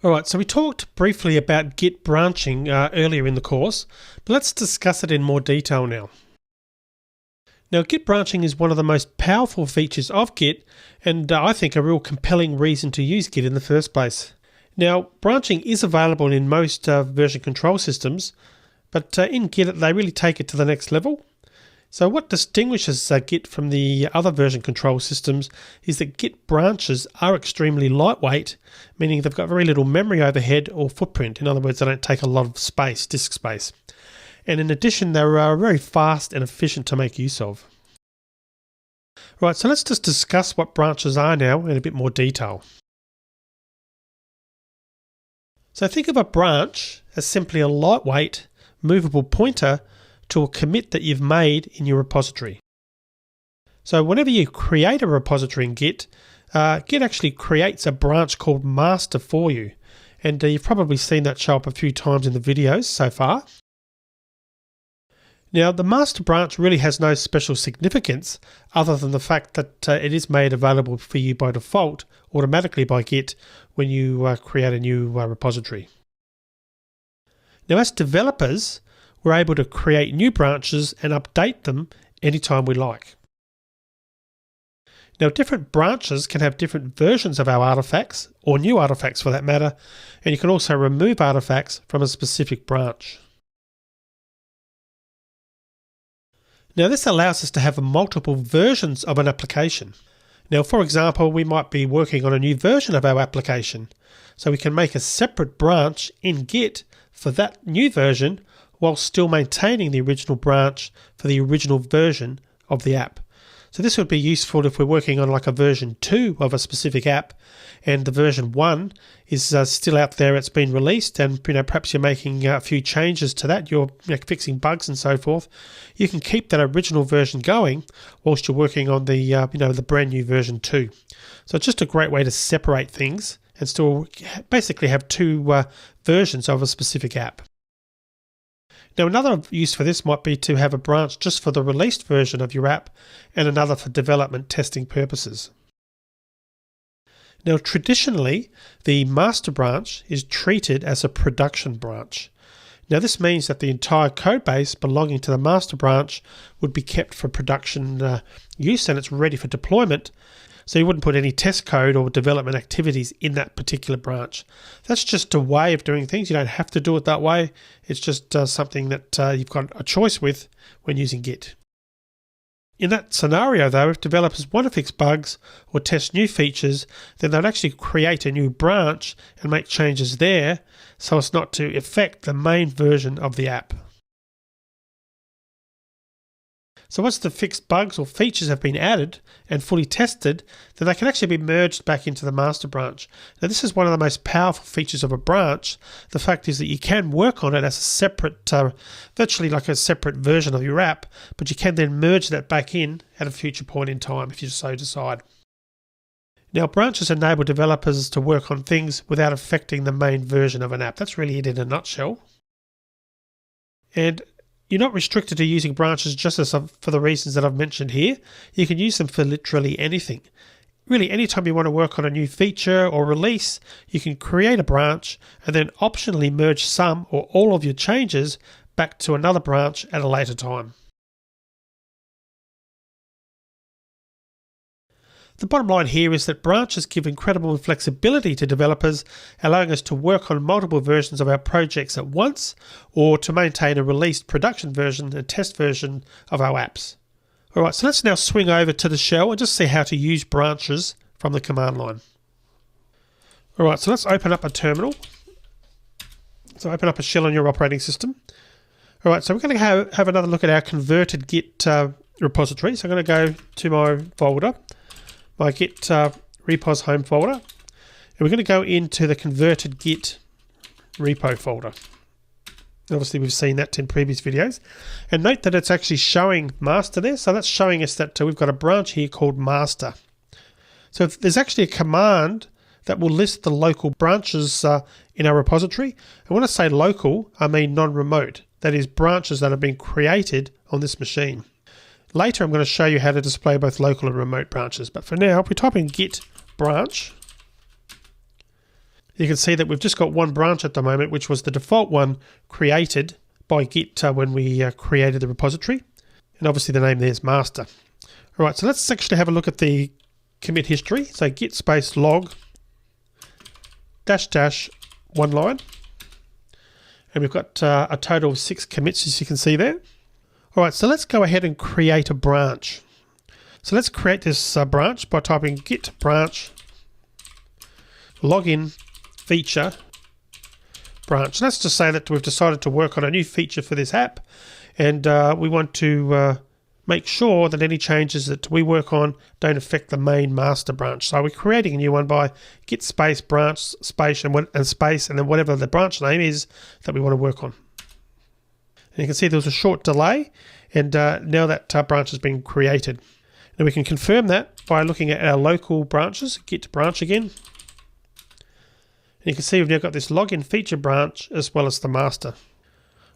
Alright, so we talked briefly about Git branching earlier in the course, but let's discuss it in more detail now. Now, Git branching is one of the most powerful features of Git, and I think a real compelling reason to use Git in the first place. Now, branching is available in most version control systems, but in Git they really take it to the next level. So what distinguishes Git from the other version control systems is that Git branches are extremely lightweight, meaning they've got very little memory overhead or footprint. In other words, they don't take a lot of space, disk space. And in addition, they're very fast and efficient to make use of. Right, so let's just discuss what branches are now in a bit more detail. So think of a branch as simply a lightweight, movable pointer to a commit that you've made in your repository. So whenever you create a repository in Git, Git actually creates a branch called master for you. And you've probably seen that show up a few times in the videos so far. Now, the master branch really has no special significance other than the fact that it is made available for you by default automatically by Git when you create a new repository. Now, as developers, we're able to create new branches and update them anytime we like. Now, different branches can have different versions of our artifacts, or new artifacts for that matter, and you can also remove artifacts from a specific branch. Now, this allows us to have multiple versions of an application. Now, for example, we might be working on a new version of our application, so we can make a separate branch in Git for that new version while still maintaining the original branch for the original version of the app. So this would be useful if we're working on like a version 2 of a specific app and the version 1 is still out there, it's been released, and perhaps you're making a few changes to that, you're fixing bugs and so forth. You can keep that original version going whilst you're working on the the brand new version 2. So it's just a great way to separate things and still basically have two versions of a specific app. Now, another use for this might be to have a branch just for the released version of your app and another for development testing purposes. Now, traditionally, the master branch is treated as a production branch. Now, this means that the entire code base belonging to the master branch would be kept for production use and it's ready for deployment. So you wouldn't put any test code or development activities in that particular branch. That's just a way of doing things. You don't have to do it that way. It's just something that you've got a choice with when using Git. In that scenario though, if developers want to fix bugs or test new features, then they'll actually create a new branch and make changes there so as not to affect the main version of the app. So once the fixed bugs or features have been added and fully tested, then they can actually be merged back into the master branch. Now, this is one of the most powerful features of a branch. The fact is that you can work on it as a separate, virtually like a separate version of your app, but you can then merge that back in at a future point in time if you so decide. Now, branches enable developers to work on things without affecting the main version of an app. That's really it in a nutshell. And you're not restricted to using branches just for the reasons that I've mentioned here. You can use them for literally anything. Really, anytime you want to work on a new feature or release, you can create a branch and then optionally merge some or all of your changes back to another branch at a later time. The bottom line here is that branches give incredible flexibility to developers, allowing us to work on multiple versions of our projects at once or to maintain a released production version and test version of our apps. Alright, so let's now swing over to the shell and just see how to use branches from the command line. Alright, so let's open up a terminal. So open up a shell on your operating system. Alright, so we're going to have another look at our converted Git repository. So I'm going to go to my folder, my Git repos home folder, and we're going to go into the converted Git repo folder. Obviously we've seen that in previous videos, and note that it's actually showing master there, so that's showing us that we've got a branch here called master. So if there's actually a command that will list the local branches in our repository, and when I say local I mean non-remote, that is branches that have been created on this machine. Later I'm going to show you how to display both local and remote branches, but for now if we type in git branch, You can see that we've just got one branch at the moment, which was the default one created by Git when we created the repository. And obviously the name there is master. All right, so let's actually have a look at the commit history. So git space log -- one line. And we've got a total of 6 commits, as you can see there. All right, so let's go ahead and create a branch. So let's create this branch by typing git branch login feature branch. Let's just say that we've decided to work on a new feature for this app, and we want to make sure that any changes that we work on don't affect the main master branch. So we're creating a new one by git space branch space and space, and then whatever the branch name is that we want to work on. And you can see there was a short delay, and now that branch has been created. And we can confirm that by looking at our local branches, git branch again. And you can see we've now got this login feature branch as well as the master.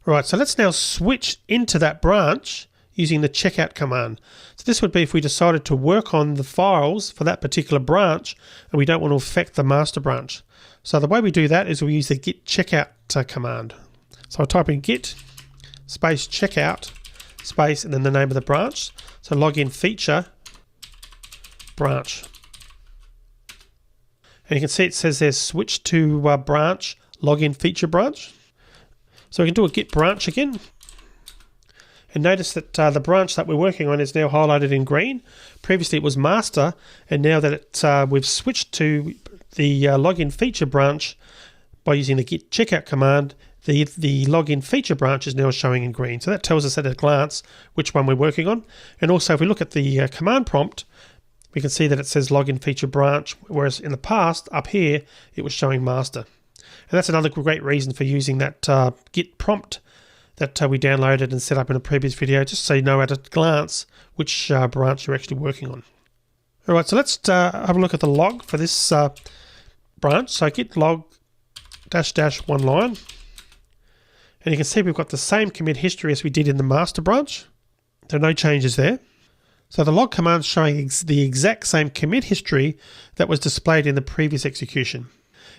All right, so let's now switch into that branch using the checkout command. So this would be if we decided to work on the files for that particular branch and we don't want to affect the master branch. So the way we do that is we use the git checkout command. So I'll type in git space checkout space and then the name of the branch. So login feature branch. And you can see it says there's switch to branch login feature branch. So we can do a git branch again. And notice that the branch that we're working on is now highlighted in green. Previously it was master, and now that we've switched to the login feature branch by using the git checkout command, the login feature branch is now showing in green. So that tells us at a glance which one we're working on. And also if we look at the command prompt, we can see that it says login feature branch, whereas in the past up here it was showing master. And that's another great reason for using that git prompt that we downloaded and set up in a previous video, just so you know at a glance which branch you're actually working on. All right, so let's have a look at the log for this branch. So git log -- one line. And you can see we've got the same commit history as we did in the master branch. There are no changes there. So the log command is showing the exact same commit history that was displayed in the previous execution.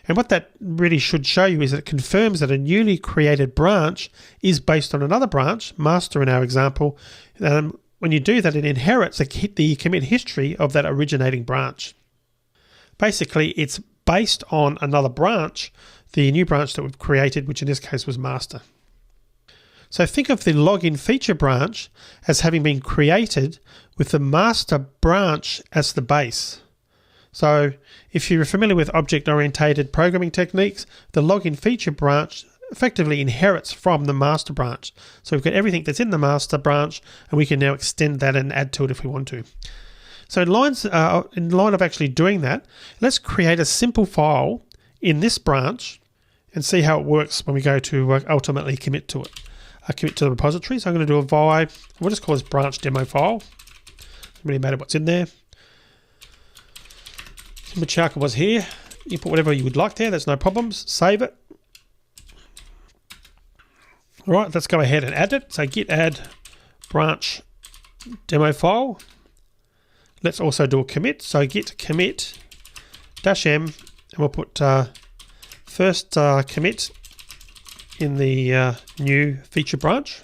And what that really should show you is that it confirms that a newly created branch is based on another branch, master in our example. When you do that, it inherits the commit history of that originating branch. Basically, it's based on another branch, the new branch that we've created, which in this case was master. So think of the login feature branch as having been created with the master branch as the base. So if you're familiar with object-oriented programming techniques, the login feature branch effectively inherits from the master branch. So we've got everything that's in the master branch, and we can now extend that and add to it if we want to. So in line of actually doing that, let's create a simple file in this branch and see how it works when we go to ultimately commit to it. Commit to the repository. So I'm going to do a vi, we'll just call this branch demo file. Doesn't really matter what's in there. Which Charker was here. You put whatever you would like there, there's no problems. Save it. All right, let's go ahead and add it. So git add branch demo file. Let's also do a commit. So git commit -m, and we'll put first commit in the new feature branch.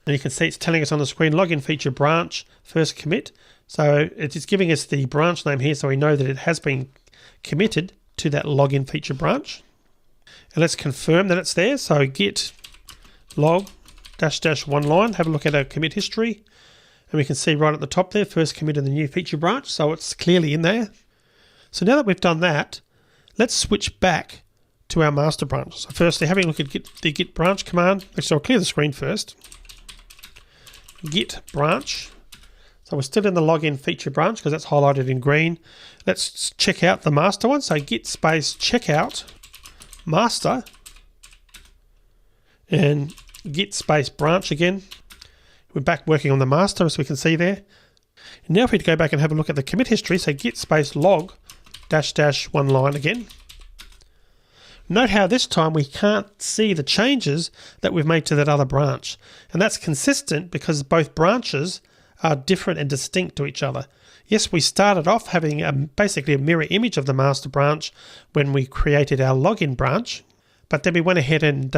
And you can see it's telling us on the screen login feature branch first commit. So it is giving us the branch name here, so we know that it has been committed to that login feature branch. And let's confirm that it's there. So git log -- one line, have a look at our commit history. And we can see right at the top there, first commit in the new feature branch. So it's clearly in there. So now that we've done that, let's switch back to our master branch. So firstly, having a look at the git branch command. So I'll clear the screen first. Git branch. So we're still in the login feature branch because that's highlighted in green. Let's check out the master one. So git space checkout master and git space branch again. We're back working on the master, as we can see there. And now if we go back and have a look at the commit history, so git space log -- one line again. Note how this time we can't see the changes that we've made to that other branch. And that's consistent because both branches are different and distinct to each other. Yes, we started off having basically a mirror image of the master branch when we created our login branch, but then we went ahead and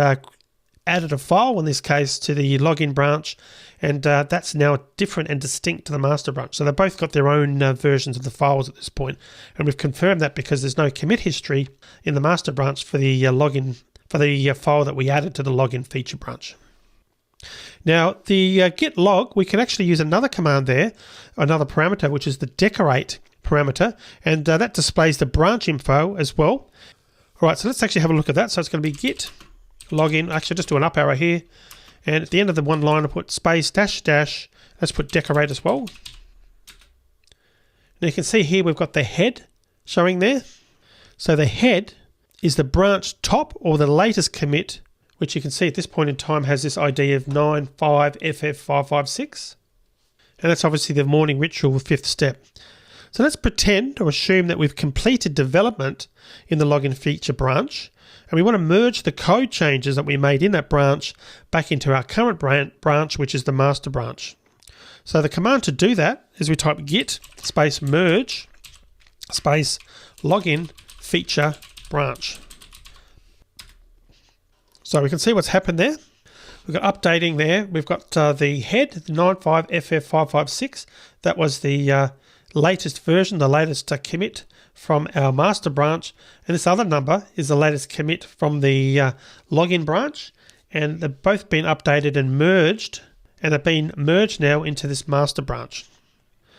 added a file, in this case, to the login branch, and that's now different and distinct to the master branch. So they've both got their own versions of the files at this point, and we've confirmed that because there's no commit history in the master branch for the file that we added to the login feature branch. Now, the git log, we can actually use another command there, another parameter, which is the decorate parameter, and that displays the branch info as well. All right, so let's actually have a look at that. So it's going to be git login. Actually, just do an up arrow here, and at the end of the one line, I'll put space dash dash. Let's put decorate as well. Now you can see here we've got the head showing there. So the head is the branch top or the latest commit, which you can see at this point in time has this ID of 95FF556. And that's obviously the morning ritual, fifth step. So let's pretend or assume that we've completed development in the login feature branch, and we want to merge the code changes that we made in that branch back into our current branch, which is the master branch. So the command to do that is we type git space merge space login feature branch. So we can see what's happened there. We've got updating there. We've got the head, the 95FF556. That was the latest version, the latest commit from our master branch. And this other number is the latest commit from the login branch. And they've both been updated and merged, and have been merged now into this master branch.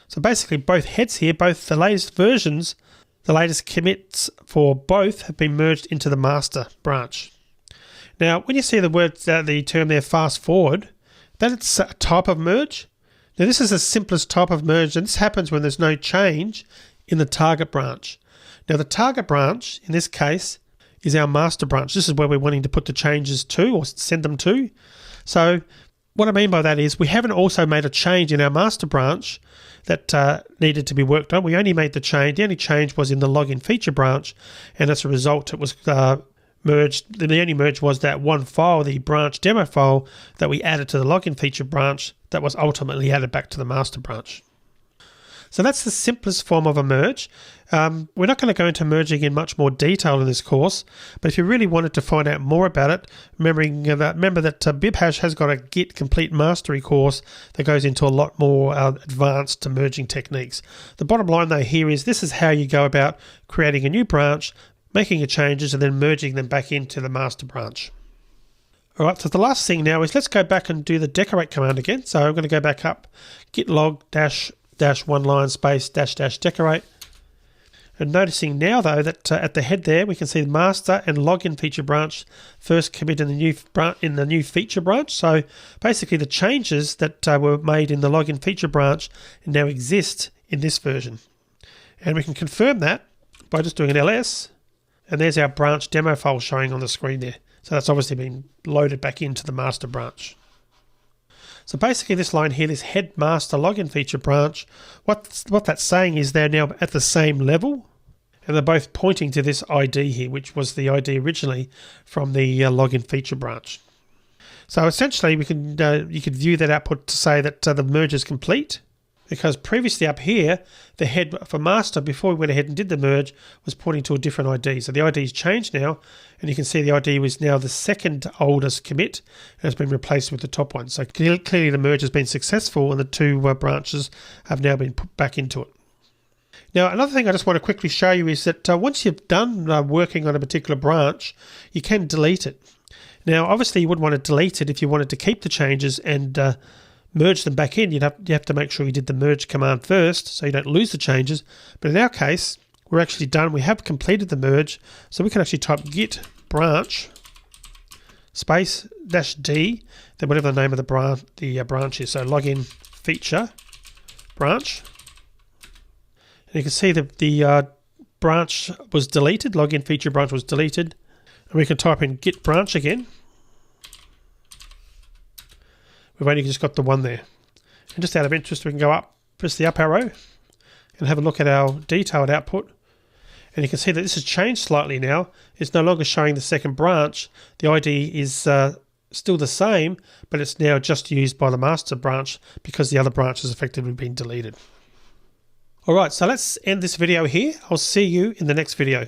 So basically both heads here, both the latest versions, the latest commits for both have been merged into the master branch. Now, when you see the term there, fast forward, that's a type of merge. Now, this is the simplest type of merge, and this happens when there's no change in the target branch. Now, the target branch, in this case, is our master branch. This is where we're wanting to put the changes to or send them to. So what I mean by that is we haven't also made a change in our master branch that needed to be worked on. We only made the change. The only change was in the login feature branch, and as a result, it was merged. The only merge was that one file, the branch demo file, that we added to the login feature branch that was ultimately added back to the master branch. So that's the simplest form of a merge. We're not going to go into merging in much more detail in this course, but if you really wanted to find out more about it, remember that BibHash has got a Git Complete Mastery course that goes into a lot more advanced merging techniques. The bottom line though here is this is how you go about creating a new branch, making your changes, and then merging them back into the master branch. All right, so the last thing now is let's go back and do the decorate command again. So I'm going to go back up, git log dash one line space dash dash decorate. And noticing now though that at the head there we can see the master and login feature branch first commit in the new feature branch. So basically the changes that were made in the login feature branch now exist in this version. And we can confirm that by just doing an ls. And there's our branch demo file showing on the screen there. So that's obviously been loaded back into the master branch. So basically this line here, this head master login feature branch, what that's saying is they're now at the same level, and they're both pointing to this ID here, which was the ID originally from the login feature branch. So essentially you could view that output to say that the merge is complete, because previously up here, the head for master, before we went ahead and did the merge, was pointing to a different ID. So the ID's changed now, and you can see the ID was now the second oldest commit, and has been replaced with the top one. So clearly the merge has been successful, and the two branches have now been put back into it. Now, another thing I just want to quickly show you is that once you've done working on a particular branch, you can delete it. Now, obviously you wouldn't want to delete it if you wanted to keep the changes and merge them back in. You have to make sure you did the merge command first so you don't lose the changes. But in our case, we're actually done. We have completed the merge, so we can actually type git branch space -d, then whatever the name of the branch is. So login feature branch. And you can see that the branch was deleted. Login feature branch was deleted. And we can type in git branch again. We've only just got the one there. And just out of interest, we can go up, press the up arrow, and have a look at our detailed output. And you can see that this has changed slightly now. It's no longer showing the second branch. The ID is still the same, but it's now just used by the master branch because the other branch has effectively been deleted. Alright, so let's end this video here. I'll see you in the next video.